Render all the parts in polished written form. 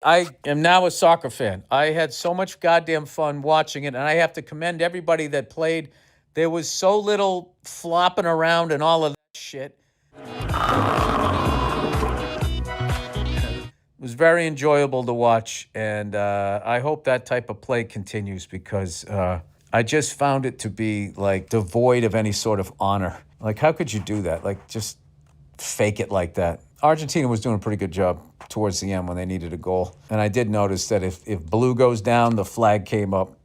I am now a soccer fan. I had so much goddamn fun watching it, and I have to commend everybody that played. There was so little flopping around and all of that shit. It was very enjoyable to watch, and I hope that type of play continues because I just found it to be like devoid of any sort of honor. Like, how could you do that? Like, just fake it like that. Argentina was doing a pretty good job towards the end when they needed a goal. And I did notice that if blue goes down, the flag came up.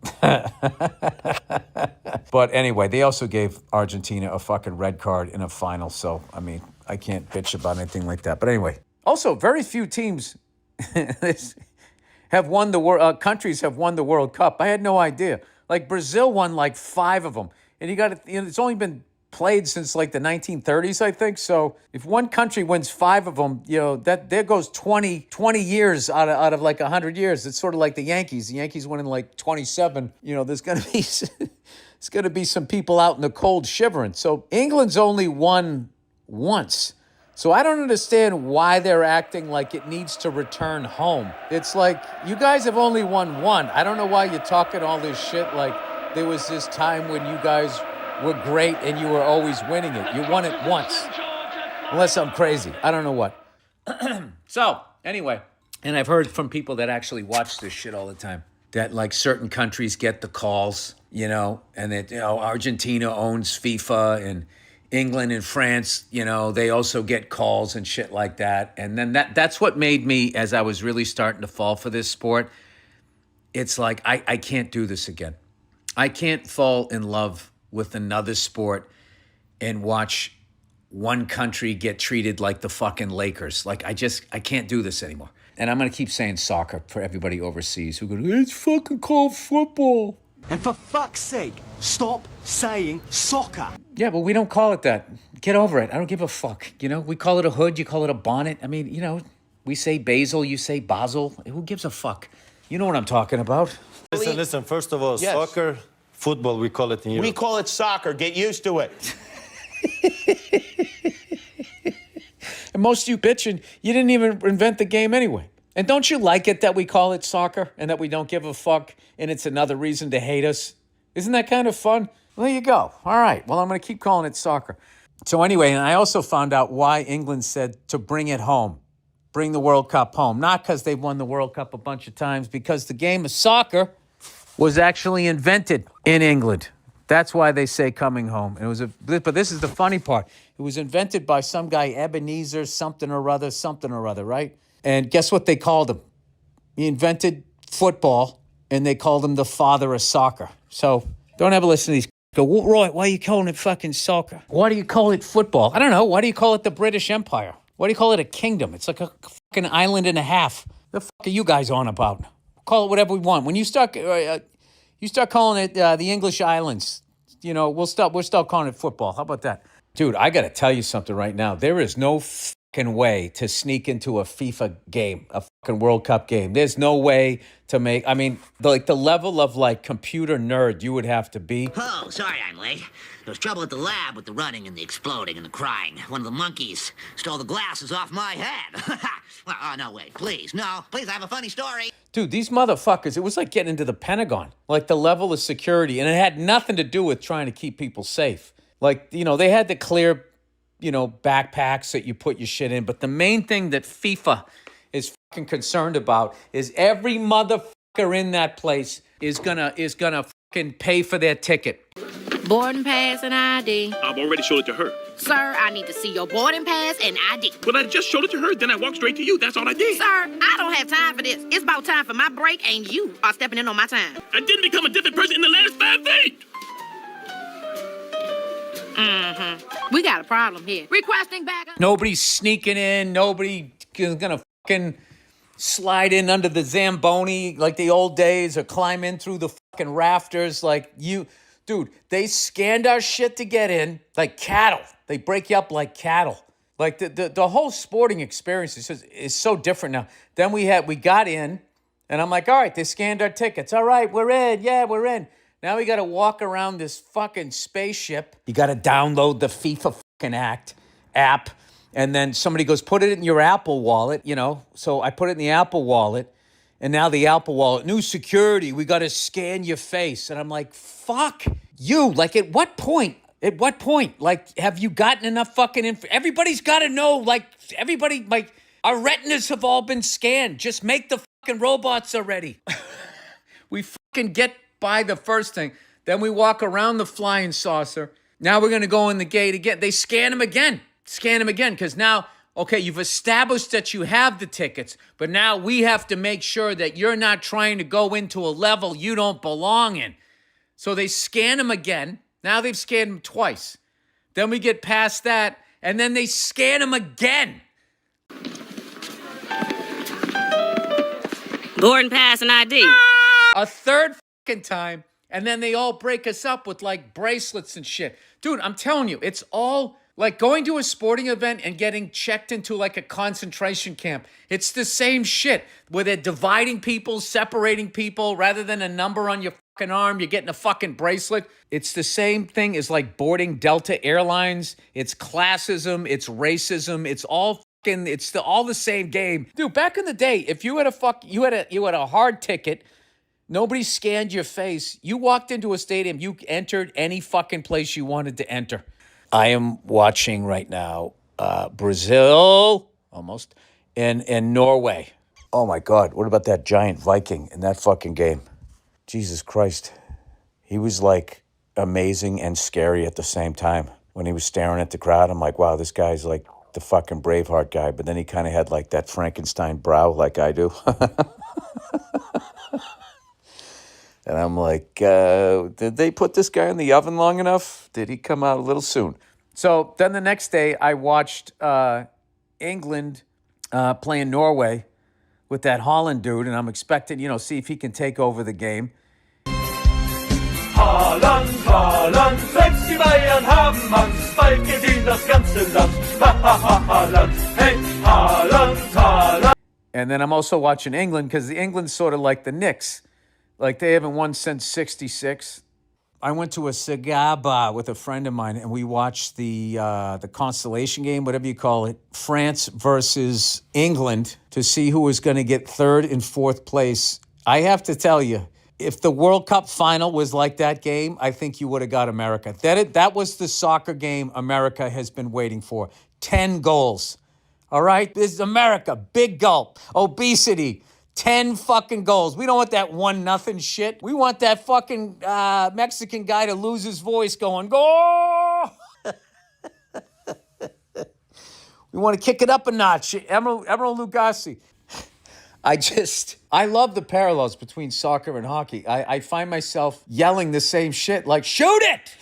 But anyway, they also gave Argentina a fucking red card in a final. So, I mean, I can't bitch about anything like that. But anyway, also, very few teams have won the world. Countries have won the World Cup. I had no idea. Like Brazil won like 5 of them, and it's only been played since like the 1930s, I think. So if one country wins 5 of them, that there goes 20 years out of like 100 years. It's sort of like the Yankees. The Yankees winning like 27. There's gonna be it's gonna be some people out in the cold shivering. So England's only won once. So I don't understand why they're acting like it needs to return home. It's like, you guys have only won one. I don't know why you're talking all this shit like there was this time when you guys were great and you were always winning it. You won it once. Unless I'm crazy. I don't know what. So, anyway. And I've heard from people that actually watch this shit all the time that like certain countries get the calls, and that, Argentina owns FIFA and England and France, they also get calls and shit like that. And then that's what made me, as I was really starting to fall for this sport, it's like, I can't do this again. I can't fall in love with another sport and watch one country get treated like the fucking Lakers. Like, I can't do this anymore. And I'm going to keep saying soccer for everybody overseas who go, it's fucking called football. And for fuck's sake, stop saying soccer. Yeah, but we don't call it that. Get over it. I don't give a fuck. We call it a hood. You call it a bonnet. I mean, we say basil. You say basil. Who gives a fuck? You know what I'm talking about. Listen. First of all, soccer, football, we call it in Europe. We call it soccer. Get used to it. And most of you bitching, you didn't even invent the game anyway. And don't you like it that we call it soccer and that we don't give a fuck and it's another reason to hate us? Isn't that kind of fun? Well, there you go. All right. Well, I'm going to keep calling it soccer. So anyway, and I also found out why England said to bring it home, bring the World Cup home. Not because they've won the World Cup a bunch of times, because the game of soccer was actually invented in England. That's why they say coming home. But this is the funny part. It was invented by some guy, Ebenezer something or other, right? And guess what they called him? He invented football, and they called him the father of soccer. So don't ever listen to these. Go, well, Roy, why are you calling it fucking soccer? Why do you call it football? I don't know. Why do you call it the British Empire? Why do you call it a kingdom? It's like a fucking island and a half. The fuck are you guys on about? Call it whatever we want. When you start calling it the English islands, we'll stop calling it football. How about that? Dude, I got to tell you something right now. There is no fucking way to sneak into a FIFA game, a fucking World Cup game. There's no way to make, the level of computer nerd you would have to be. Oh, sorry I'm late. There was trouble at the lab with the running and the exploding and the crying. One of the monkeys stole the glasses off my head. Well, no, wait, please. No, please, I have a funny story. Dude, these motherfuckers, it was like getting into the Pentagon. Like the level of security, and it had nothing to do with trying to keep people safe. They had to clear, backpacks that you put your shit in. But the main thing that FIFA is fucking concerned about is every motherfucker in that place is gonna fucking pay for their ticket. Boarding pass and ID. I've already showed it to her. Sir, I need to see your boarding pass and ID. Well, I just showed it to her, then I walked straight to you. That's all I did. Sir, I don't have time for this. It's about time for my break, and you are stepping in on my time. I didn't become a different person in the last 5 feet. We got a problem here. Requesting backup. Nobody's sneaking in. Nobody is gonna fucking slide in under the Zamboni like the old days or climb in through the fucking rafters like you. Dude, they scanned our shit to get in like cattle. They break you up like cattle. Like the whole sporting experience is so different now. Then we got in, and I'm like, all right, they scanned our tickets. All right, we're in. Yeah, we're in. Now we got to walk around this fucking spaceship. You got to download the FIFA fucking app. And then somebody goes, put it in your Apple wallet, So I put it in the Apple wallet. And now the Apple Wallet, new security, we got to scan your face. And I'm like, fuck you. Like, at what point? At what point? Like, have you gotten enough fucking info? Everybody's got to know, like, everybody, like, our retinas have all been scanned. Just make the fucking robots already. We fucking get by the first thing. Then we walk around the flying saucer. Now we're going to go in the gate again. They scan them again. Scan them again. Because now, okay, you've established that you have the tickets. But now we have to make sure that you're not trying to go into a level you don't belong in. So they scan them again. Now they've scanned them twice. Then we get past that. And then they scan them again. Boarding pass and ID. A third fucking time. And then they all break us up with like bracelets and shit. Dude, I'm telling you, it's all like going to a sporting event and getting checked into like a concentration camp. It's the same shit where they're dividing people, separating people. Rather than a number on your fucking arm, you're getting a fucking bracelet. It's the same thing as like boarding Delta Airlines. It's classism, it's racism, it's all fucking, all the same game. Dude, back in the day, if you had you had a hard ticket, nobody scanned your face. You walked into a stadium, you entered any fucking place you wanted to enter. I am watching right now Brazil, almost, and Norway. Oh my God, what about that giant Viking in that fucking game? Jesus Christ. He was like amazing and scary at the same time. When he was staring at the crowd, I'm like, wow, this guy's like the fucking Braveheart guy. But then he kind of had like that Frankenstein brow like I do. And I'm like, did they put this guy in the oven long enough? Did he come out a little soon? So then the next day, I watched England playing Norway with that Holland dude, and I'm expecting, see if he can take over the game. Haaland, Haaland, selbst die Bayern haben Angst, bald geht ihnen das ganze Land. Haaland, hey, Haaland, Haaland. And then I'm also watching England, because England's sort of like the Knicks. Like, they haven't won since 66. I went to a cigar bar with a friend of mine, and we watched the constellation game, whatever you call it, France versus England, to see who was going to get third and fourth place. I have to tell you, if the World Cup final was like that game, I think you would have got America. That was the soccer game America has been waiting for. 10 goals. All right? This is America. Big gulp. Obesity. 10 fucking goals. We don't want that 1-0 shit. We want that fucking Mexican guy to lose his voice going, go! We want to kick it up a notch. Emerald Lagasse. I love the parallels between soccer and hockey. I find myself yelling the same shit, like, shoot it!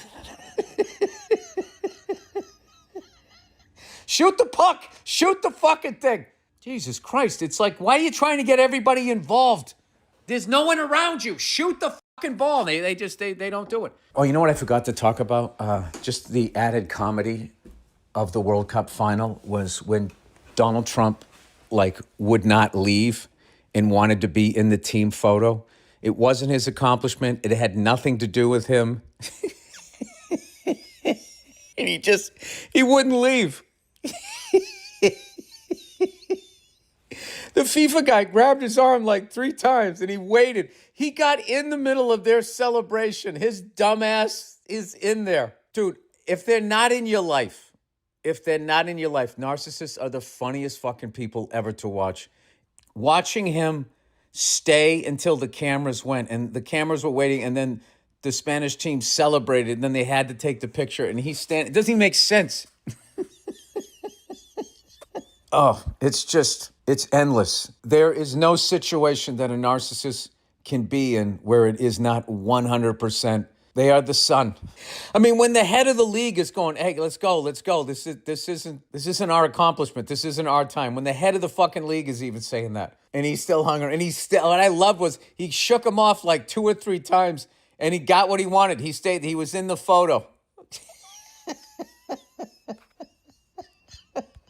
Shoot the puck! Shoot the fucking thing! Jesus Christ, it's like, why are you trying to get everybody involved? There's no one around you. Shoot the fucking ball. They don't do it. Oh, you know what I forgot to talk about? Just the added comedy of the World Cup final was when Donald Trump, would not leave and wanted to be in the team photo. It wasn't his accomplishment. It had nothing to do with him. And he wouldn't leave. The FIFA guy grabbed his arm 3 times and he waited. He got in the middle of their celebration. His dumbass is in there. Dude, if they're not in your life, narcissists are the funniest fucking people ever to watch. Watching him stay until the cameras went and the cameras were waiting and then the Spanish team celebrated and then they had to take the picture and he's standing. It doesn't even make sense. Oh, it's endless. There is no situation that a narcissist can be in where it is not 100%. They are the sun. I mean, when the head of the league is going, hey, let's go. This isn't our accomplishment. This isn't our time. When the head of the fucking league is even saying that. And he's still hungry. And what I loved was he shook him off 2 or 3 times and he got what he wanted. He stayed. He was in the photo.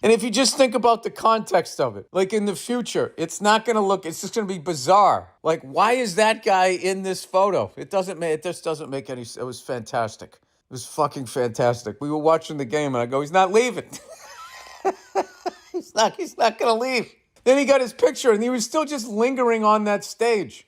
And if you just think about the context of it, in the future, it's just going to be bizarre. Why is that guy in this photo? It just doesn't make any sense. It was fantastic. It was fucking fantastic. We were watching the game and I go, he's not leaving. He's not going to leave. Then he got his picture, and he was still just lingering on that stage.